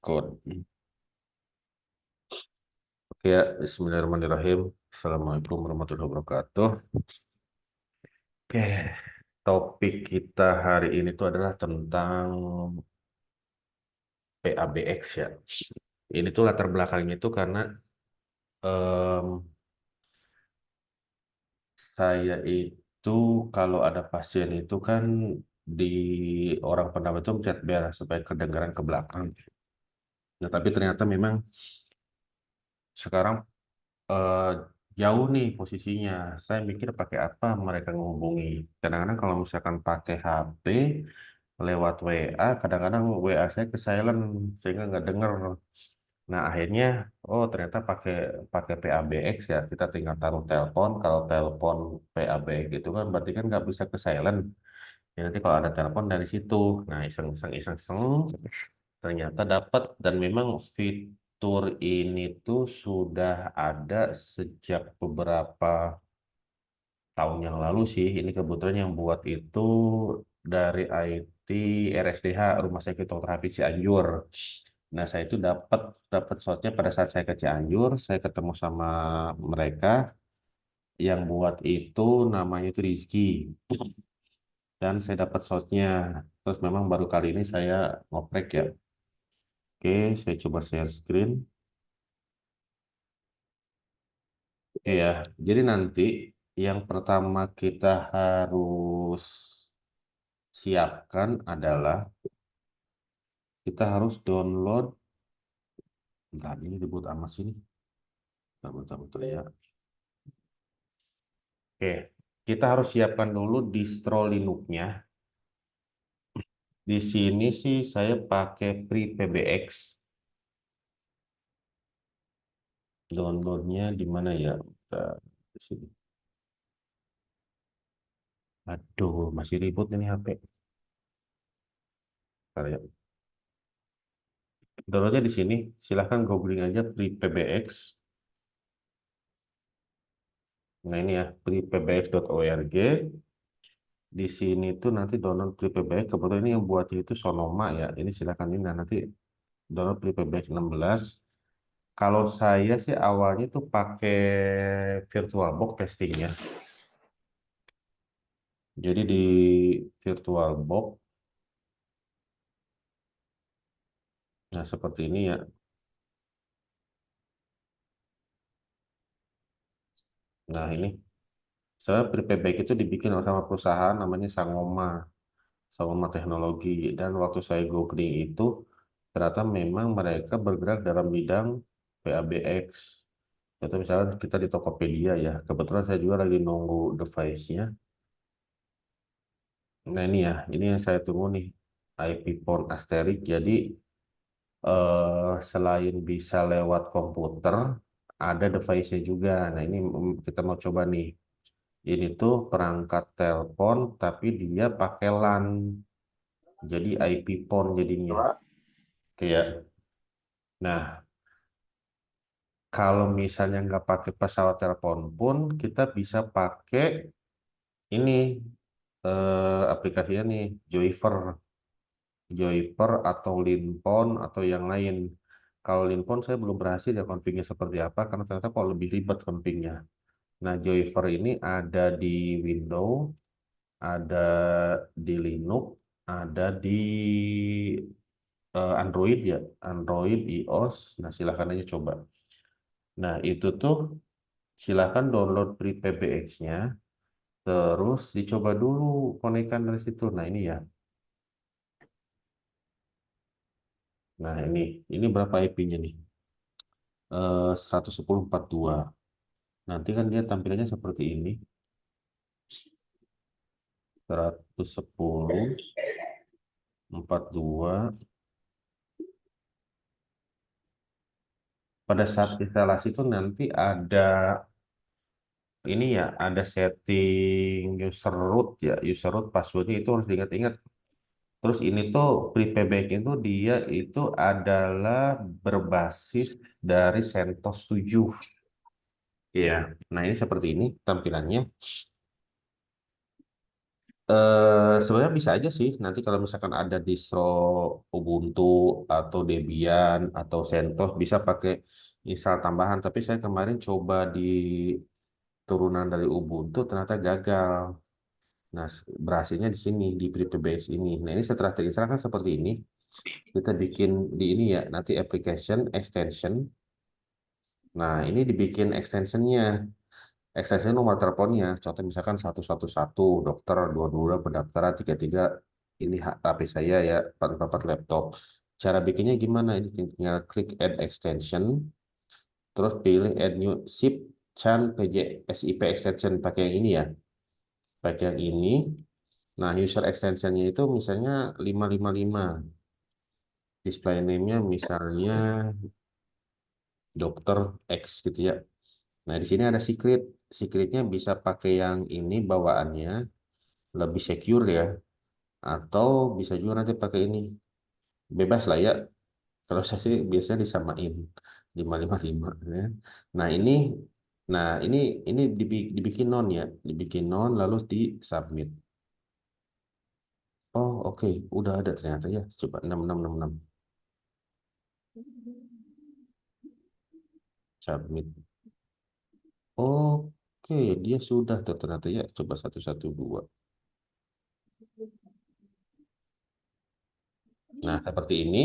Record. Oke ya, Bismillahirrahmanirrahim. Assalamualaikum warahmatullahi wabarakatuh. Oke, topik kita hari ini tuh adalah tentang PABX ya. Ini tuh latar belakangnya itu karena em, saya itu kalau ada pasien itu kan di orang penawar itu mencet bel supaya kedengaran ke belakang. Nah, tapi ternyata memang sekarang eh, jauh nih posisinya. Saya mikir pakai apa mereka ngehubungi. Kadang-kadang kalau misalkan pakai HP lewat WA, kadang-kadang WA saya ke silent sehingga nggak denger. Nah akhirnya, oh ternyata pakai pakai PABX ya. Kita tinggal taruh telepon. Kalau telepon PABX itu kan berarti kan nggak bisa ke silent. Ya, nanti kalau ada telepon dari situ. Nah iseng-iseng ternyata dapat dan memang fitur ini tuh sudah ada sejak beberapa tahun yang lalu sih. Ini kebetulan yang buat itu dari IT RSDH Rumah Sakit Dr. Hafiz Cianjur. Nah, saya itu dapat dapat slotnya pada saat saya ke Cianjur, saya ketemu sama mereka yang buat itu namanya itu Rizky dan saya dapat slotnya. Terus memang baru kali ini saya ngoprek ya. Oke, saya coba share screen. Oke ya, jadi nanti yang pertama kita harus siapkan adalah kita harus download. Bentar, ini ribut amat sini. Bentar, ya. Oke, kita harus siapkan dulu distro Linux-nya. Di sini sih saya pakai FreePBX. Downloadnya di mana ya? Bentar, di sini. Aduh, masih ribut ini HP. Bentar ya. Downloadnya di sini. Silahkan googling aja FreePBX. Nah ini ya, freepbx.org. Di sini tuh nanti download FreePBX. Kebetulan ini yang buatnya itu Sonoma ya. Ini silahkan ini. Nah, nanti download FreePBX 16. Kalau saya sih awalnya tuh pakai VirtualBox testingnya. Jadi di VirtualBox, nah seperti ini ya. Nah ini, saya PPBack itu dibikin sama perusahaan namanya Sangoma Teknologi. Dan waktu saya googling itu, ternyata memang mereka bergerak dalam bidang PABX. Atau misalnya kita di Tokopedia ya. Kebetulan saya juga lagi nunggu device-nya. Nah ini yang saya tunggu nih. IP port Asterix. Jadi selain bisa lewat komputer, ada device-nya juga. Nah, ini kita mau coba nih. Ini tuh perangkat telepon, tapi dia pakai LAN. Jadi IP phone jadinya. Kayak, nah, kalau misalnya nggak pakai pesawat telepon pun, kita bisa pakai ini aplikasinya nih, Joyver. Joyper atau Linpon atau yang lain. Kalau Linpon saya belum berhasil ya config-nya seperti apa karena ternyata kok lebih ribet config-nya. Nah, Joyver ini ada di Windows, ada di Linux, ada di Android ya, Android, iOS. Nah, silahkan aja coba. Nah, itu tuh silahkan download PBX-nya, terus dicoba dulu konekan dari situ. Nah, ini ya. Nah, ini berapa IP-nya nih? 110.42. Nanti kan dia tampilannya seperti ini. 110.42. Pada saat instalasi itu nanti ada ini ya, ada setting user root ya, user root passwordnya itu harus diingat-ingat. Terus ini tuh PrePayback itu dia itu adalah berbasis dari CentOS 7. Iya, nah ini seperti ini tampilannya. Sebenarnya bisa aja sih. Nanti kalau misalkan ada distro Ubuntu atau Debian atau CentOS bisa pakai install tambahan. Tapi saya kemarin coba di turunan dari Ubuntu ternyata gagal. Nah, berhasilnya di sini di FreeBSD ini. Nah, ini setelah terinstall kan seperti ini. Kita bikin di ini ya, nanti application extension. Nah, ini dibikin extensionnya. Extension nomor teleponnya. Contoh misalkan 111 dokter, 22 pendaftaran, 33 ini HP saya ya, 44 laptop. Cara bikinnya gimana? Ini tinggal klik add extension, terus pilih add new SIP CHAN PJ SIP extension pakai yang ini ya. Pakai yang ini. Nah, user extensionnya itu misalnya 555. Display name-nya misalnya dokter X gitu ya. Nah, di sini ada secret. Secretnya bisa pakai yang ini bawaannya lebih secure ya. Atau bisa juga nanti pakai ini. Bebas lah ya. Kalau saya sih biasanya disamain 555 ya. Nah, ini ini dibikin non ya, dibikin non lalu di submit. Oh, oke, udah ada ternyata ya. Coba 6666 submit. Oke, dia sudah tuh ternyata ya. Coba 112. Nah, seperti ini.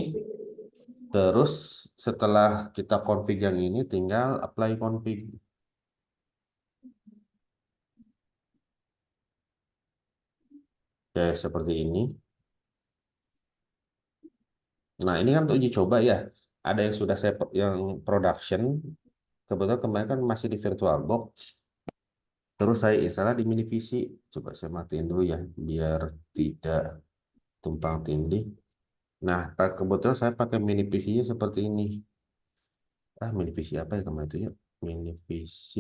Terus setelah kita config yang ini tinggal apply config. Kayak seperti ini. Nah, ini kan untuk uji coba ya. Ada yang sudah saya yang production. Kebetulan kemarin kan masih di VirtualBox. Terus saya install di mini PC. Coba saya matiin dulu ya, biar tidak tumpang tindih. Nah, kebetulan saya pakai mini PC-nya seperti ini. Mini PC apa ya kemarin itu ya? Mini PC.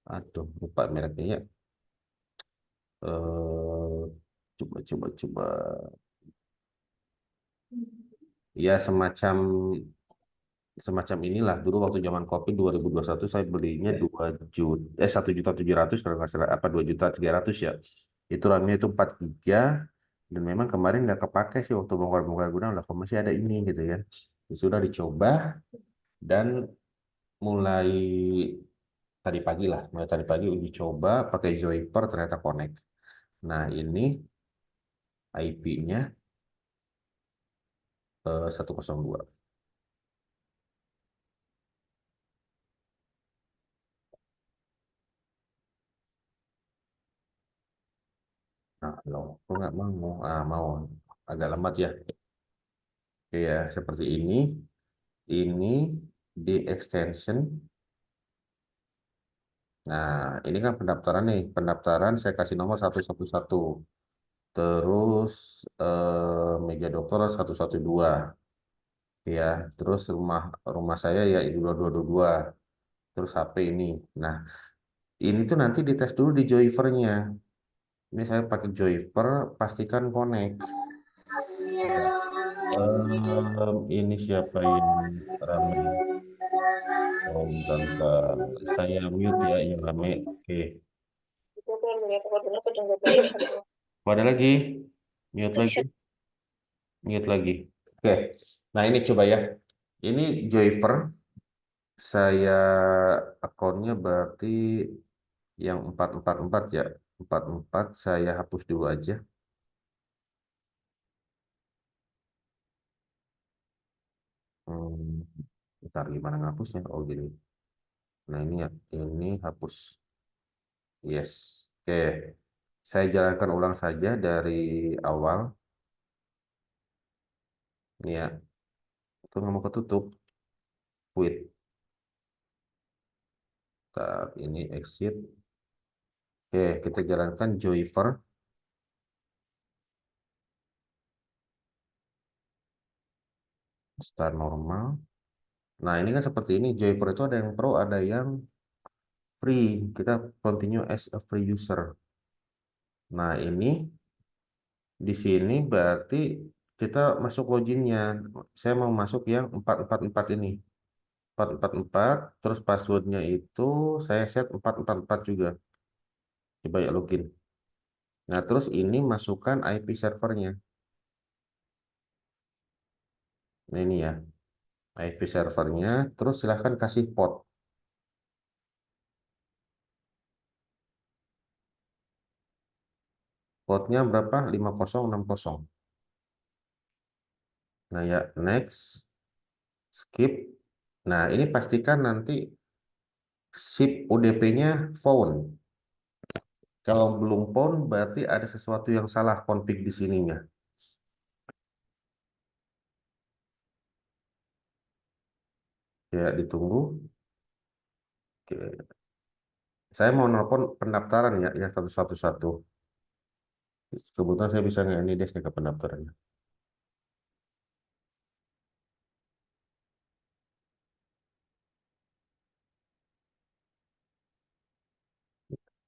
Aduh, lupa mereknya ya. Eh, coba. Ya, semacam inilah dulu waktu zaman kopi 2021 saya belinya 1.700.000 kalau nggak salah apa 2.300.000 ya itu RAM-nya itu 4 giga dan memang kemarin nggak kepake sih waktu bongkar-bongkar gudang lah kok masih ada ini gitu kan. Ya sudah dicoba dan mulai mulai tadi pagi uji coba pakai Joyper ternyata connect. Nah, ini IP-nya 102. Nah, loh, kok nggak mau? Mau agak lambat ya. Oke ya, seperti ini. Ini di extension. Nah, ini kan pendaftaran nih. Pendaftaran saya kasih nomor 111. Terus meja dokter 112. Ya, terus rumah rumah saya ya 2222. Terus HP ini. Nah, ini tuh nanti dites dulu di Joyver-nya. Ini saya pakai Joyver, pastikan connect. Ya. Ini siapa yang ramai? Oh, bentar. Saya mute ya yang rame. Oke. Oh, ada lagi. Mute lagi. Mute lagi. Oke. Nah, ini coba ya. Ini Joyver. Saya akunnya berarti yang 444 ya. 44 saya hapus dulu aja. Hmm, Bentar gimana ngapusnya? Oh, gini. Nah, ini ya. Ini hapus. Yes. Oke. Saya jalankan ulang saja dari awal. Ini ya. Itu nggak mau ketutup. Quit. Bentar, ini exit. Oke, kita jalankan Joyver. Start normal. Nah, ini kan seperti ini. Joyper itu ada yang pro, ada yang free. Kita continue as a free user. Nah, ini di sini berarti kita masuk loginnya. Saya mau masuk yang 444 ini. 444, terus passwordnya itu saya set 444 juga. Coba ya login. Nah, terus ini masukkan IP servernya. Nah, ini ya, IP servernya. Terus silahkan kasih port. Portnya berapa? 5060. Nah, ya, next. Skip. Nah, ini pastikan nanti SIP UDP-nya phone. Kalau belum phone, berarti ada sesuatu yang salah config di sininya. Ya, ditunggu. Oke. Saya mau nelpon pendaftaran ya, yang 111. Kebetulan saya bisa nge ini ke pendaftarannya.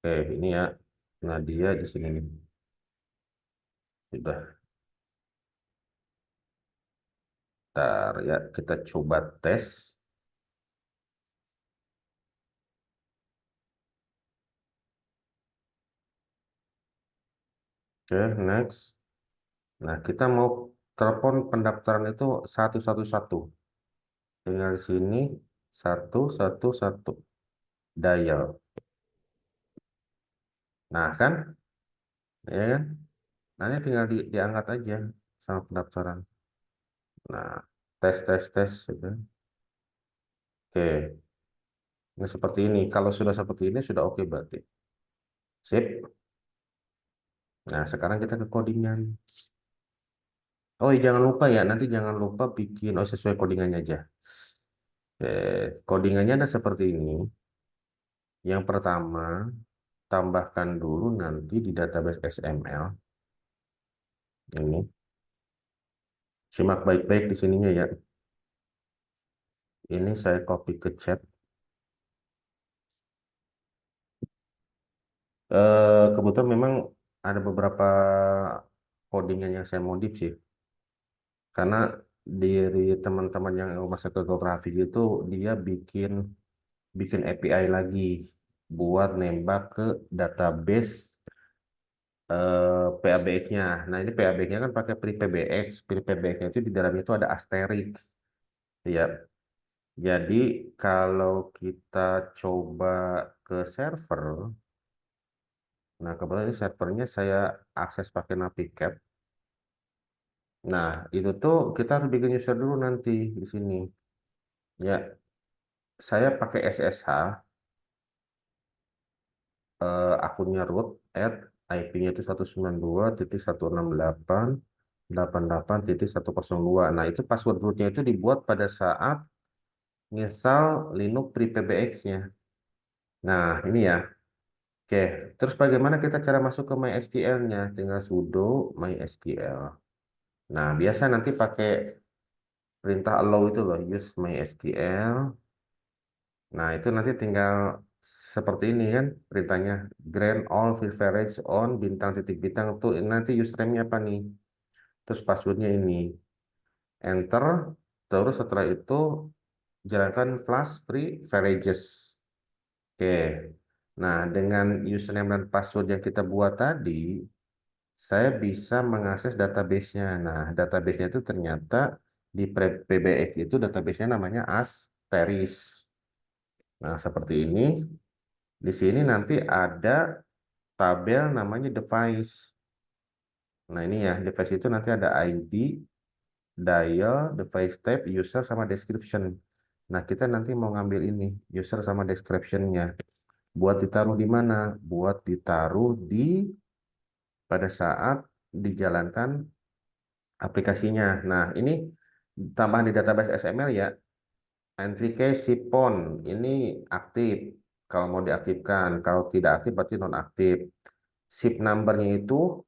Oke, ini ya. Nadia di sini nih. Sudah. Bentar ya, kita coba tes. Oke, next. Nah, kita mau telepon pendaftaran itu 111. Tinggal di sini 111. Dial. Nah, kan? Ya kan? Nanti tinggal diangkat aja sama pendaftaran. Nah, tes, tes, tes. Gitu. Oke, ini seperti ini. Kalau sudah seperti ini, sudah oke berarti. Sip. Nah, sekarang kita ke codingan. Oh, iya, jangan lupa ya. Nanti jangan lupa bikin sesuai codingannya aja. Codingannya ada seperti ini. Yang pertama, tambahkan dulu nanti di database XML. Ini. Simak baik-baik di sininya ya. Ini saya copy ke chat. Kebetulan memang ada beberapa codingan yang saya modif sih. Karena dari teman-teman yang masuk ke grafik itu dia bikin bikin API lagi buat nembak ke database PABX-nya. Nah, ini PABX-nya kan pakai PrePBX. PrePBX-nya itu di dalamnya itu ada asterisk. Ya. Jadi kalau kita coba ke server, nah kebetulan ini servernya saya akses pakai NaviCap. Nah, itu tuh kita harus bikin user dulu nanti di sini. Ya, saya pakai SSH, akunnya root, add, IP-nya itu 192.168.88.102. Nah, itu password rootnya itu dibuat pada saat install Linux PrePBX-nya. Nah, ini ya. Oke, terus bagaimana kita cara masuk ke MySQL-nya? Tinggal sudo MySQL. Nah, biasa nanti pakai perintah allow itu loh, use MySQL. Nah, itu nanti tinggal seperti ini kan perintahnya. Grant all privilege on bintang titik bintang tuh nanti username-nya apa nih? Terus passwordnya ini. Enter. Terus setelah itu jalankan flash privileges. Oke. Nah, dengan username dan password yang kita buat tadi, saya bisa mengakses database-nya. Nah, database-nya itu ternyata di PBX itu database-nya namanya Asterisk. Nah, seperti ini. Di sini nanti ada tabel namanya device. Nah, ini ya, device itu nanti ada ID, dial, device type, user, sama description. Nah, kita nanti mau ngambil ini, user sama description-nya. Buat ditaruh di mana? Buat ditaruh di pada saat dijalankan aplikasinya. Nah, ini tambahan di database XML ya. Entry case sipon ini aktif. Kalau mau diaktifkan, kalau tidak aktif berarti nonaktif. SIP numbernya itu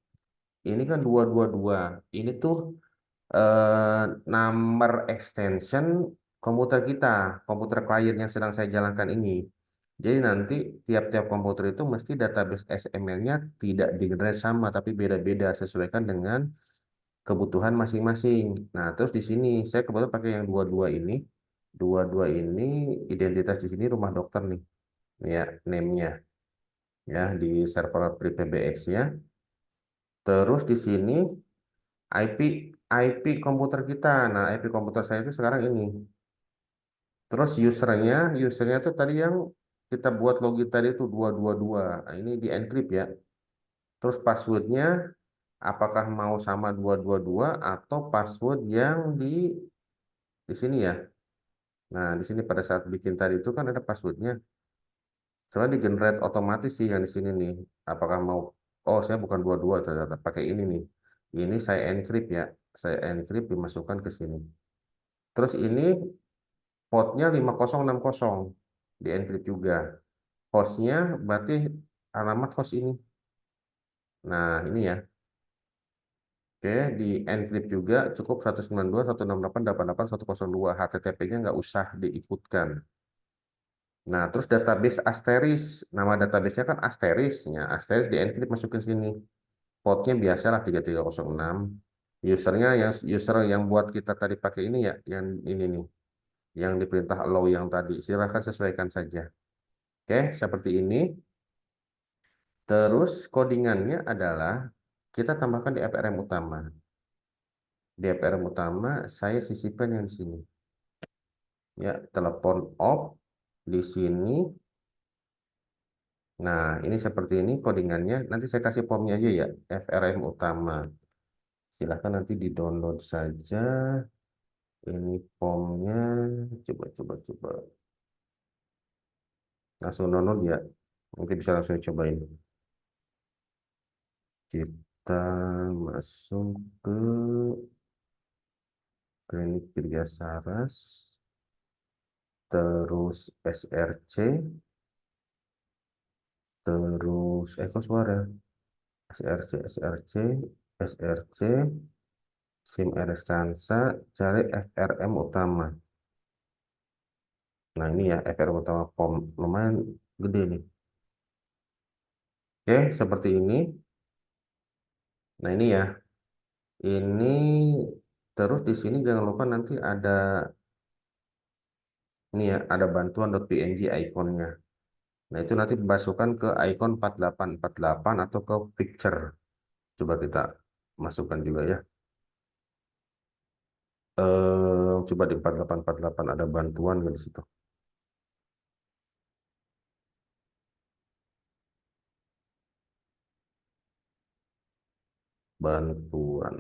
ini kan 222. Ini tuh number extension komputer kita, komputer klien yang sedang saya jalankan ini. Jadi nanti tiap-tiap komputer itu mesti database XML-nya tidak digenerate sama, tapi beda-beda sesuaikan dengan kebutuhan masing-masing. Nah, terus di sini saya kebetulan pakai yang 22 ini. 22 ini identitas di sini rumah dokter nih. Ya, name-nya ya di server PBX-nya. Terus di sini IP IP komputer kita. Nah, IP komputer saya itu sekarang ini. Terus usernya itu tadi yang kita buat login tadi itu 222. Nah, ini di encrypt ya. Terus passwordnya apakah mau sama 222 atau password yang di sini ya. Nah, di sini pada saat bikin tadi itu kan ada passwordnya. Soalnya di generate otomatis sih yang di sini nih. Apakah mau, oh saya bukan 22 ternyata pakai ini nih. Ini saya encrypt ya. Saya encrypt dimasukkan ke sini. Terus ini portnya 5060 di encrypt juga. Hostnya berarti alamat host ini. Nah ini ya. Oke, di encrypt juga cukup 192.168.88.102. HTTP-nya nggak usah diikutkan. Nah, terus database Asteris. Nama database-nya kan Asterisnya. Asteris di encrypt masukin sini. Portnya biasalah 3306. User yang buat kita tadi pakai ini ya, yang ini nih, yang diperintah allow yang tadi. Silahkan sesuaikan saja. Oke, seperti ini. Terus codingannya adalah kita tambahkan di FRM utama. Di FRM utama saya sisipkan yang di sini. Ya, telepon off di sini. Nah, ini seperti ini codingannya. Nanti saya kasih formnya aja ya, FRM utama. Silahkan nanti di-download saja. Ini formnya. Coba. Langsung download ya. Nanti bisa langsung cobain. Kita masuk ke Klinik Tirga Saras. Terus SRC. Terus kok suara. SRC. SIM RSkansa. Cari FRM utama. Nah ini ya FRM utama form. Lumayan gede nih. Oke, seperti ini. Nah ini ya. Ini terus di sini jangan lupa nanti ada ini ya, ada bantuan.png ikonnya. Nah, itu nanti masukkan ke icon 4848 atau ke picture. Coba kita masukkan juga ya. Coba di 4848 ada bantuan nggak di situ? Bantuan.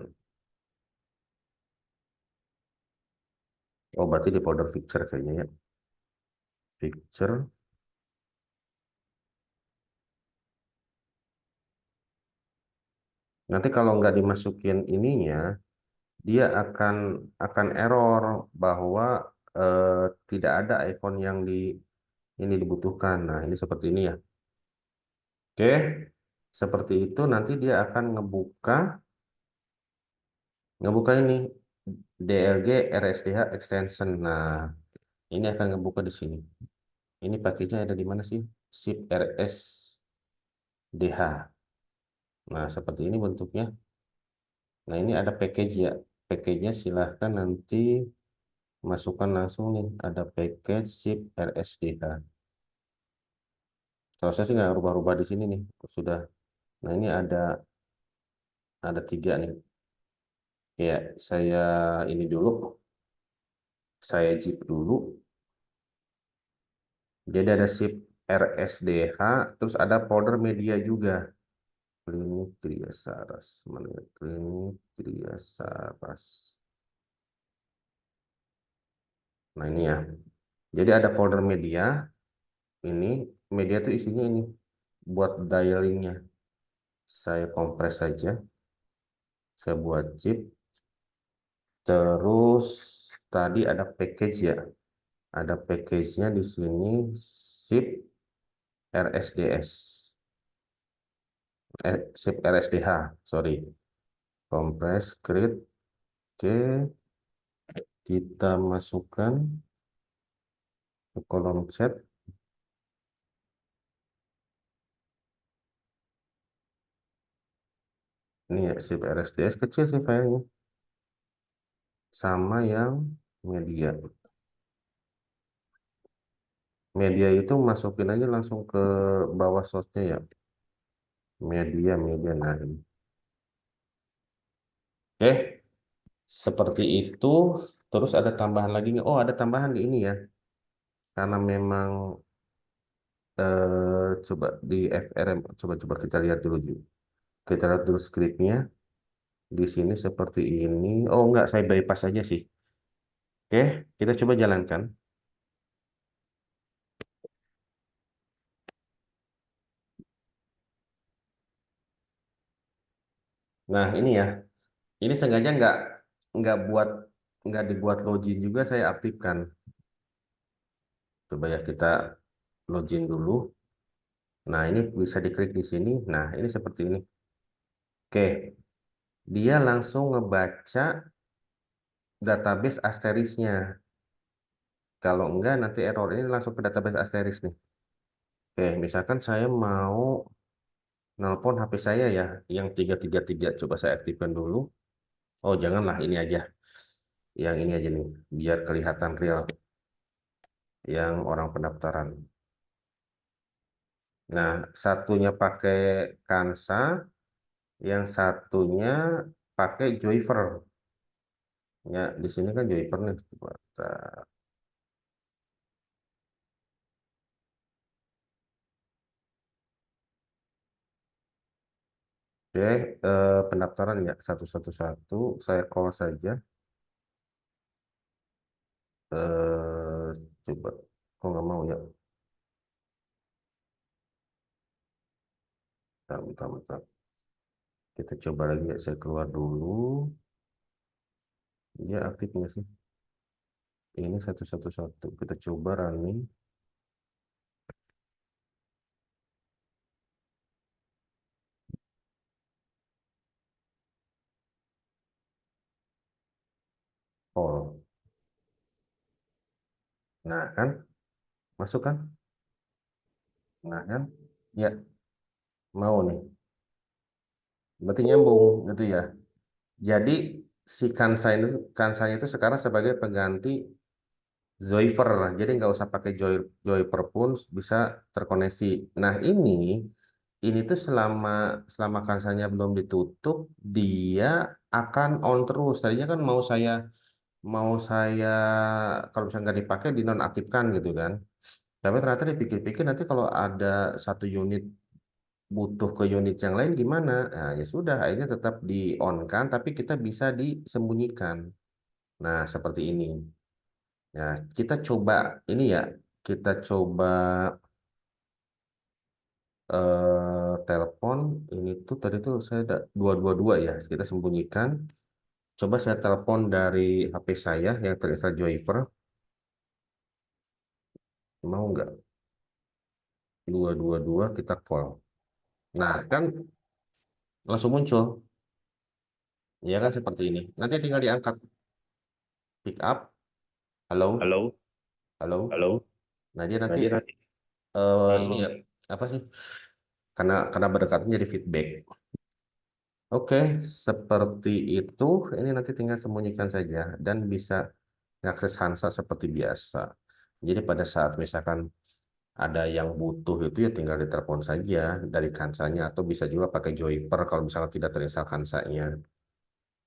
Oh, berarti di folder picture kayaknya ya. Picture. Nanti kalau nggak dimasukin ininya, dia akan error bahwa eh, tidak ada icon yang ini dibutuhkan. Nah, ini seperti ini ya. Oke, seperti itu nanti dia akan ngebuka ini DLG RSDH extension. Nah, ini akan ngebuka di sini. Ini paketnya ada di mana sih? Zip RSDH. Nah, seperti ini bentuknya. Nah, ini ada package ya. Package-nya silahkan nanti masukkan langsung nih. Ada package zip RSDH. Kalau saya sih nggak rubah-rubah di sini nih. Sudah. Nah, ini ada tiga nih. Ya, saya ini dulu. Saya zip dulu. Jadi ada zip RSDH, terus ada folder media juga. Klinik Tria Saras, mana ya? Klinik Tria Saras. Nah ini ya. Jadi ada folder media. Ini media itu isinya ini buat dialingnya. Saya kompres saja. Saya buat zip. Terus tadi ada package ya. Ada package-nya di sini zip RSDS. Zip RSDH, sorry. Kompres, create. Oke, kita masukkan ke kolom chat. Ini ya, zip RSDS kecil sih filenya. Sama yang media. Media itu masukin aja langsung ke bawah source-nya ya. Media. Nah, ini. Oke, seperti itu. Terus ada tambahan lagi nggak? Oh, ada tambahan di ini ya. Karena memang coba di FRM, coba kita lihat dulu. Kita lihat dulu skripnya. Di sini seperti ini. Oh, enggak, saya bypass aja sih. Oke, kita coba jalankan. Nah, ini ya. Ini sengaja nggak nggak dibuat login juga saya aktifkan. Coba ya kita login dulu. Nah, ini bisa diklik di sini. Nah, ini seperti ini. Oke, dia langsung ngebaca database asterisnya. Kalau enggak, nanti error ini langsung ke database asteris nih. Oke, misalkan saya mau nelpon HP saya ya, yang 333. Coba saya aktifkan dulu. Oh, janganlah ini aja. Yang ini aja nih, biar kelihatan real. Yang orang pendaftaran. Nah, satunya pakai Kansa, yang satunya pakai Joyver. Ya, di sini kan Joyver nih. Coba oke, pendaftaran ya satu. Saya call saja. Eh, coba, kok nggak mau ya? Bentar. Kita coba lagi ya. Saya keluar dulu. Dia aktif nggak sih? Ini satu. Kita coba running. Call. Nah kan, masuk kan? Nah kan, ya mau nih. Berarti nyambung gitu ya. Jadi si Kansa itu sekarang sebagai pengganti Zoiver. Jadi nggak usah pakai Joyper pun bisa terkoneksi. Nah ini tuh selama selama kansanya belum ditutup, dia akan on terus. Tadinya kan mau saya kalau misalnya nggak dipakai dinonaktifkan gitu kan. Tapi ternyata dipikir-pikir nanti kalau ada satu unit butuh ke unit yang lain gimana? Nah, ya sudah, akhirnya tetap di on kan, tapi kita bisa disembunyikan. Nah, seperti ini. Ya, kita coba ini ya, kita coba telepon. Ini tuh tadi tuh saya ada 222 ya, kita sembunyikan. Coba saya telepon dari HP saya yang terinstall Joyper. Mau nggak? 222 kita call. Nah, kan langsung muncul. Ya kan seperti ini. Nanti tinggal diangkat. Pick up. Halo, Halo, halo. halo. Nah, dia nanti Nah, dia nanti ini ya, eh, apa sih? Karena berdekatnya jadi feedback. Oke, seperti itu. Ini nanti tinggal sembunyikan saja dan bisa mengakses Hansa seperti biasa. Jadi pada saat misalkan ada yang butuh itu ya tinggal ditelepon saja dari Hansanya atau bisa juga pakai Joyper kalau misalnya tidak terinstall Hansanya.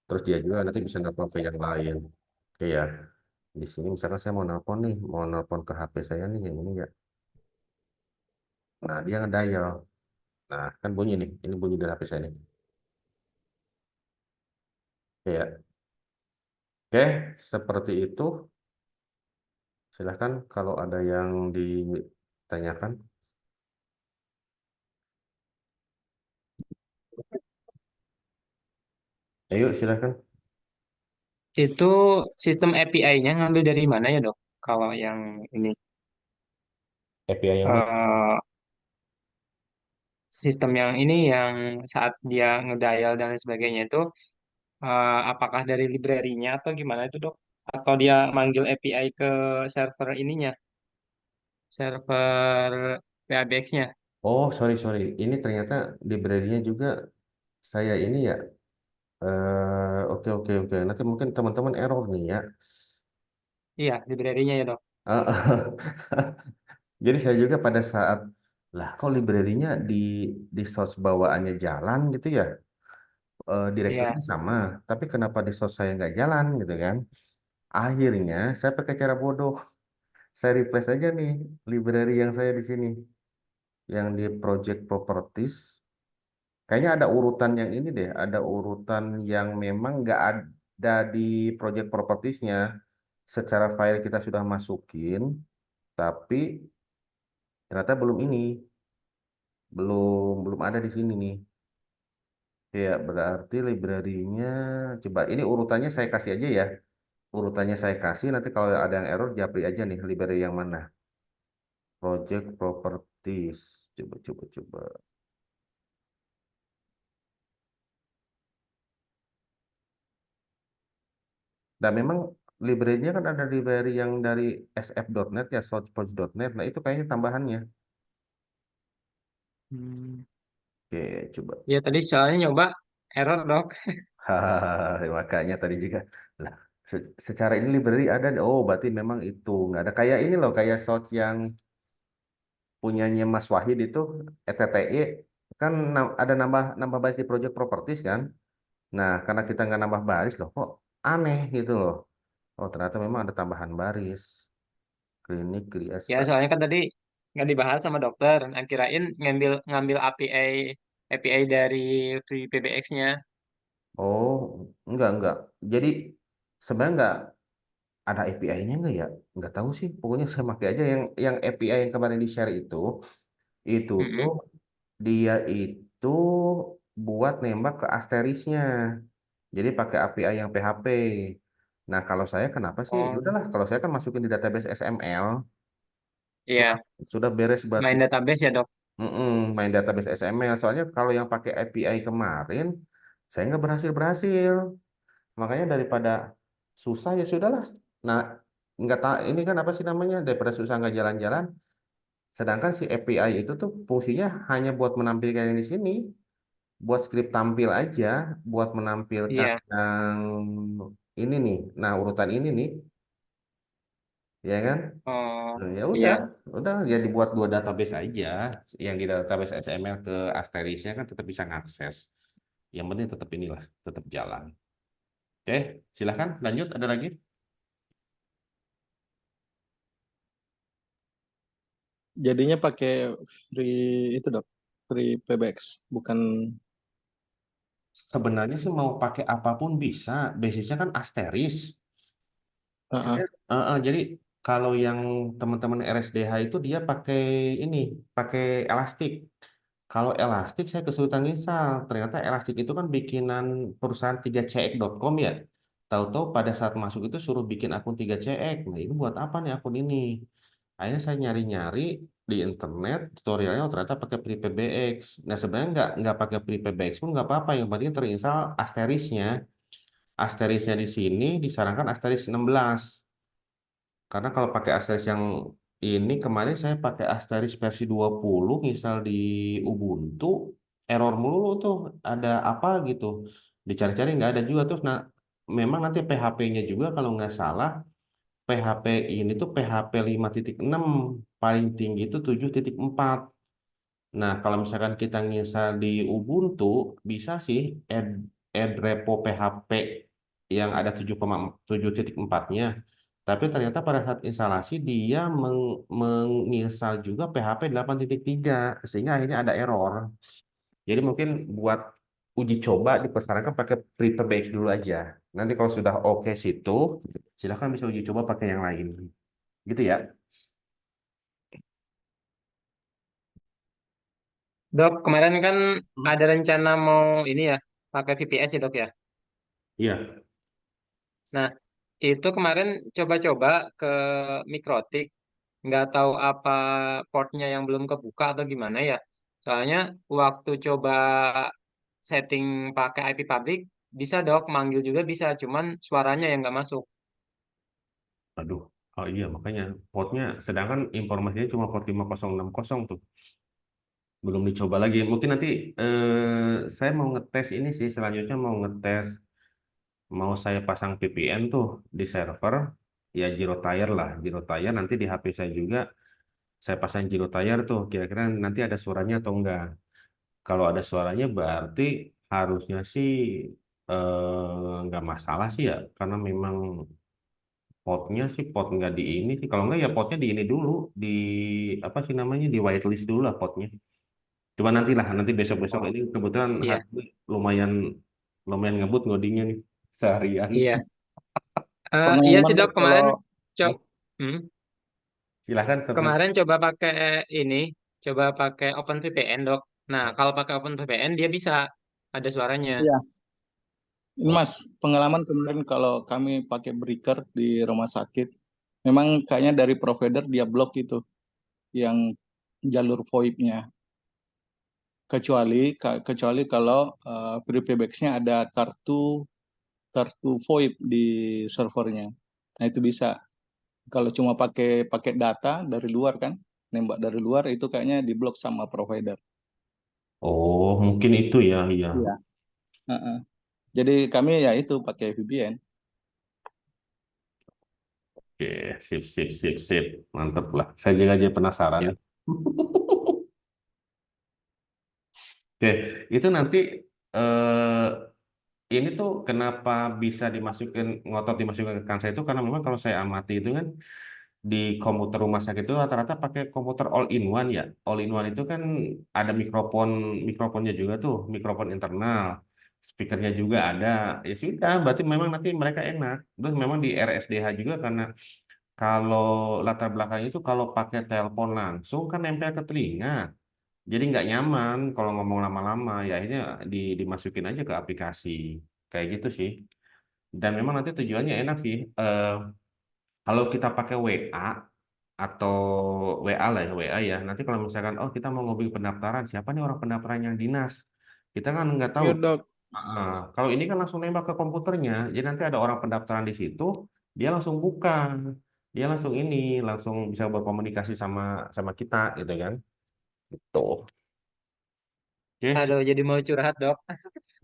Terus dia juga nanti bisa nelpon ke yang lain. Oke ya, di sini misalkan saya mau nelpon nih, mau nelpon ke HP saya nih yang ini ya. Nah, dia ngedial. Nah, kan bunyi nih. Ini bunyi dari HP saya nih. Oke ya. Oke, seperti itu. Silahkan kalau ada yang ditanyakan. Ayo, silahkan. itu sistem API-nya ngambil dari mana ya, Dok? Kalau yang ini API yang mana? eh, sistem yang ini yang saat dia ngedial dan lain sebagainya itu apakah dari library-nya atau gimana itu, Dok? Atau dia manggil API ke server ininya, server PABX-nya? Oh, sorry. Ini ternyata library-nya juga saya ini ya. Oke. Nanti mungkin teman-teman error nih ya. Iya, library-nya ya, Dok. Jadi saya juga pada saat lah kok library-nya di source bawaannya jalan gitu ya. Iya. direkturnya sama, tapi kenapa di source saya nggak jalan gitu kan? Akhirnya saya pakai cara bodoh, saya replace aja nih library yang saya di sini, yang di project properties. Kayaknya ada urutan yang ini deh, ada urutan yang memang nggak ada di project propertiesnya. Secara file kita sudah masukin, tapi ternyata belum ini, belum belum ada di sini nih. Ya, berarti library-nya, coba ini urutannya saya kasih aja ya. Urutannya saya kasih, nanti kalau ada yang error, japri aja nih library yang mana. Project Properties. Coba, coba, coba. Dan memang library-nya kan ada library yang dari sf.net ya, sourcepoint.net. Nah, itu kayaknya tambahannya. Hmm. Oke, coba. Ya tadi soalnya nyoba error dok. Hahaha, makanya tadi juga. Lah, secara ini library ada. Oh, berarti memang itu. Nggak ada. Kayak ini loh, kayak source yang punyanya Mas Wahid itu ETTI kan ada nambah nambah baris di project properties kan. Nah, karena kita nggak nambah baris loh, kok aneh gitu loh. Oh, ternyata memang ada tambahan baris. Klinik Ya Kriasa. soalnya kan tadi nggak dibahas sama dokter. Nah, kirain ngambil ngambil API dari Free PBX-nya. Oh, enggak. Jadi sebenarnya enggak ada API-nya enggak ya? Enggak tahu sih. Pokoknya saya pakai aja yang API yang kemarin di-share itu tuh Mm-mm. dia itu buat nembak ke asterisnya. Jadi pakai API yang PHP. Nah, kalau saya kenapa sih? Ya Oh udahlah, kalau saya kan masukin di database SML, sudah iya, sudah beres berarti. main database ya dok. Main database SML. Soalnya kalau yang pakai API kemarin, saya nggak berhasil. Makanya daripada susah ya sudahlah. Nah, nggak tak ini kan apa sih namanya? Daripada susah nggak jalan-jalan. Sedangkan si API itu tuh fungsinya hanya buat menampilkan yang di sini, buat skrip tampil aja, buat menampilkan Iya. yang ini nih. Nah, urutan ini nih, ya kan? Oh Nah, ya iya. udah ya dibuat dua database aja. Yang di database XML ke Asterisnya kan tetap bisa ngakses. Yang penting tetap inilah, tetap jalan. Oke, silahkan lanjut. Ada lagi? Jadinya pakai free itu dok, free PBX, bukan. Sebenarnya sih mau pakai apapun bisa. Basisnya kan Asteris. Heeh. Jadi kalau yang teman-teman RSDH itu dia pakai ini, pakai Elastic. Kalau Elastic saya kesulitan install. Ternyata Elastic itu kan bikinan perusahaan 3CX.com ya. Tahu-tahu pada saat masuk itu suruh bikin akun 3CX. Nah, ini buat apa nih akun ini? Akhirnya saya nyari-nyari di internet tutorialnya, oh, ternyata pakai PrePBX. Nah, sebenarnya nggak pakai PrePBX pun nggak apa-apa. Yang penting terinstall Asterisnya. Asterisnya di sini disarankan Asteris 16. Karena kalau pakai Asteris yang ini kemarin saya pakai Asteris versi 20 misal di Ubuntu error mulu tuh ada apa gitu dicari-cari nggak ada juga terus nah memang nanti PHP-nya juga kalau nggak salah PHP ini tuh PHP 5.6 paling tinggi itu 7.4. Nah, kalau misalkan kita nginstal di Ubuntu, bisa sih add repo PHP yang ada 7,7.4-nya. Tapi ternyata pada saat instalasi dia menginstal juga PHP 8.3 sehingga akhirnya ada error. Jadi mungkin buat uji coba dipersarankan pakai PrePBX dulu aja. Nanti kalau sudah oke situ, silahkan bisa uji coba pakai yang lain. Gitu ya. Dok, kemarin kan Hmm. ada rencana mau ini ya, pakai VPS ya dok ya. Iya. Nah, itu kemarin coba-coba ke Mikrotik, nggak tahu apa portnya yang belum kebuka atau gimana ya. Soalnya waktu coba setting pakai IP public, bisa dok, manggil juga bisa, cuman suaranya yang nggak masuk. Aduh, oh iya makanya portnya, sedangkan informasinya cuma port 5060 tuh, belum dicoba lagi. Mungkin nanti saya mau ngetes ini sih, selanjutnya mau ngetes, mau saya pasang VPN tuh di server, ya Tire lah, Tire nanti di HP saya juga, saya pasang Tire tuh, kira-kira nanti ada suaranya atau enggak. Kalau ada suaranya berarti harusnya sih nggak masalah sih ya, karena memang potnya sih pot nggak di ini sih. Kalau nggak ya potnya di ini dulu, di apa sih namanya, di whitelist dulu lah potnya. Coba nantilah, nanti besok-besok Oh, ini kebetulan iya, hari ini lumayan lumayan ngebut ngodingnya nih seharian. iya. Iya Pengalaman sih dok, Dok, kalau kemarin Hmm, coba silahkan Sam. kemarin coba pakai ini, coba pakai OpenVPN dok. Nah, kalau pakai OpenVPN dia bisa ada suaranya. iya, ini Oh, Mas, pengalaman kemarin kalau kami pakai breaker di rumah sakit, memang kayaknya dari provider dia blok itu yang jalur VoIP-nya. Kecuali kalau free PBX-nya ada kartu kartu VoIP di servernya. Nah, itu bisa. Kalau cuma pakai pakai data dari luar kan, nembak dari luar itu kayaknya diblok sama provider. oh, mungkin itu ya, iya. Iya. Heeh. Jadi kami ya itu pakai VPN. Oke, sip, sip, sip, sip. Mantep lah. Saya juga aja penasaran nih. Siap. Oke, itu nanti eh, ini tuh kenapa bisa dimasukin, ngotot dimasukin ke kansa itu karena memang kalau saya amati itu kan di komputer rumah sakit itu rata-rata pakai komputer all in one ya. All in one itu kan ada mikrofonnya juga tuh, mikrofon internal, speakernya juga ada. Ya sudah, berarti memang nanti mereka enak. Terus memang di RSDH juga karena kalau latar belakangnya itu kalau pakai telepon langsung kan nempel ke telinga. Jadi nggak nyaman kalau ngomong lama-lama. Ya akhirnya dimasukin aja ke aplikasi. Kayak gitu sih. Dan memang nanti tujuannya enak sih. Kalau kita pakai WA atau WA lah ya, WA ya. Nanti kalau misalkan, oh kita mau ngobrol pendaftaran, siapa nih orang pendaftaran yang dinas? Kita kan nggak tahu. Iya dok. Kalau ini kan langsung nembak ke komputernya, jadi nanti ada orang pendaftaran di situ, dia langsung buka, dia langsung ini, langsung bisa berkomunikasi sama sama kita, gitu kan? Tuh, oke. Aduh, jadi mau curhat dok.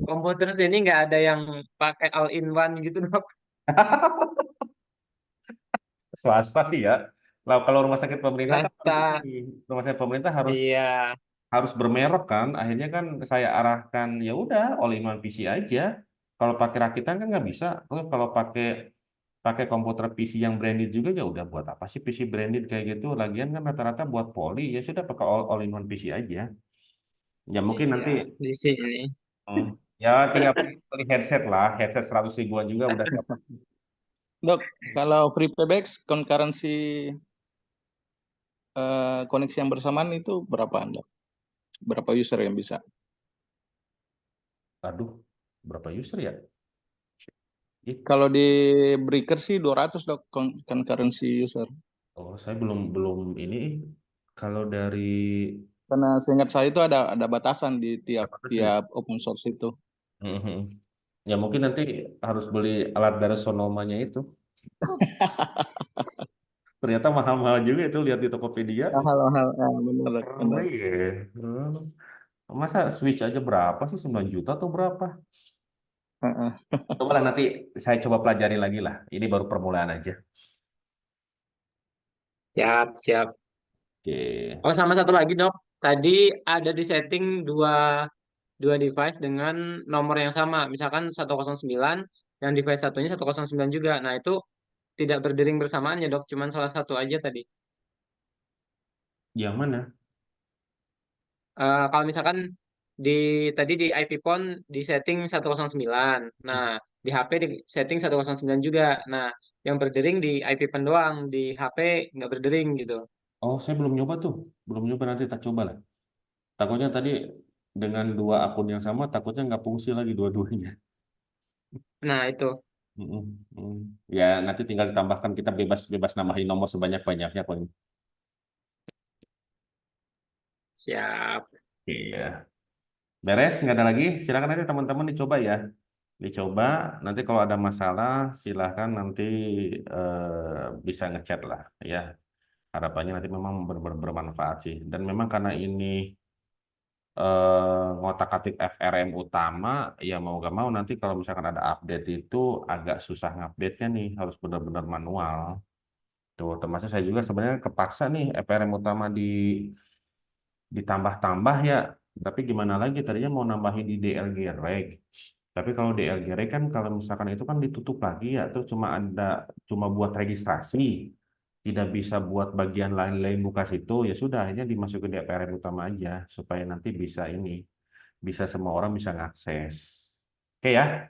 Komputer sini nggak ada yang pakai all in one gitu dok. Swasta sih ya. Lah kalau rumah sakit pemerintah kan harus Swasta, ini, rumah sakit pemerintah harus iya, harus bermerek kan. Akhirnya kan saya arahkan ya udah all in one PC aja. Kalau pakai rakitan kan nggak bisa. Terus kalau pakai pakai komputer PC yang branded juga ya udah, buat apa sih PC branded kayak gitu? Lagian kan rata-rata buat poli, ya sudah pakai all in one PC aja. Ya mungkin iya nanti di sini. hmm, ya tinggal beli headset lah, headset 100 ribuan juga udah dapat. Dok, kalau free PBX concurrency koneksi yang bersamaan itu berapaan dok? Berapa user yang bisa? Aduh, berapa user ya? Ih, Kalau di breaker sih 200 dok concurrency user. oh, saya belum belum ini. Kalau dari Karena seingat saya itu ada batasan di tiap apa sih? tiap open source itu. Mhm. Ya mungkin nanti harus beli alat dari Sonomanya itu. Ternyata mahal-mahal juga itu, lihat di Tokopedia. Hal-hal benar dok, Oh benar. iya. Masa Switch aja berapa sih? 9 juta atau berapa? Heeh. Coba lah nanti saya coba pelajari lagi lah. Ini baru permulaan aja. Siap, siap. Oke. Oh, sama satu lagi dok. Tadi ada di setting dua dua device dengan nomor yang sama. Misalkan 109, yang device satunya 109 juga. Nah, itu tidak berdering bersamaan ya dok, cuman salah satu aja tadi. Yang mana? Kalau misalkan di tadi di IP phone di setting 109. Nah, di HP di setting 109 juga. Nah, yang berdering di IP phone doang, di HP nggak berdering gitu. Oh, saya belum nyoba tuh. Belum nyoba, nanti tak coba lah. Takutnya tadi dengan dua akun yang sama, takutnya nggak fungsi lagi dua-duanya. Nah, itu. Mm-mm, mm. Ya, nanti tinggal ditambahkan, kita bebas-bebas nambahin nomor sebanyak-banyaknya kok. Siap. Iya. Beres, nggak ada lagi. Silakan nanti teman-teman dicoba ya. Dicoba, nanti kalau ada masalah, silahkan nanti bisa ngechat lah ya. Harapannya nanti memang benar-benar bermanfaat sih. Dan memang karena ini ngotak-atik FRM utama, ya mau gak mau nanti kalau misalkan ada update itu agak susah ngupdate-nya nih, harus benar-benar manual. Tuh, termasuk saya juga sebenarnya kepaksa nih FRM utama ditambah-tambah ya. Tapi gimana lagi tadinya mau nambahin di DLG Reg. Tapi kalau DLG Reg kan kalau misalkan itu kan ditutup lagi ya, terus cuma buat registrasi, tidak bisa buat bagian lain-lain buka situ, ya sudah akhirnya dimasukin di APRN utama aja supaya nanti bisa semua orang bisa ngakses. Oke ya,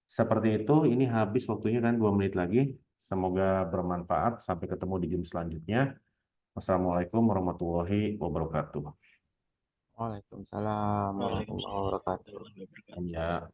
seperti itu. Ini habis waktunya kan 2 menit lagi. Semoga bermanfaat. Sampai ketemu di game selanjutnya. Wassalamualaikum warahmatullahi wabarakatuh. Waalaikumsalam warahmatullahi wabarakatuh. Ya.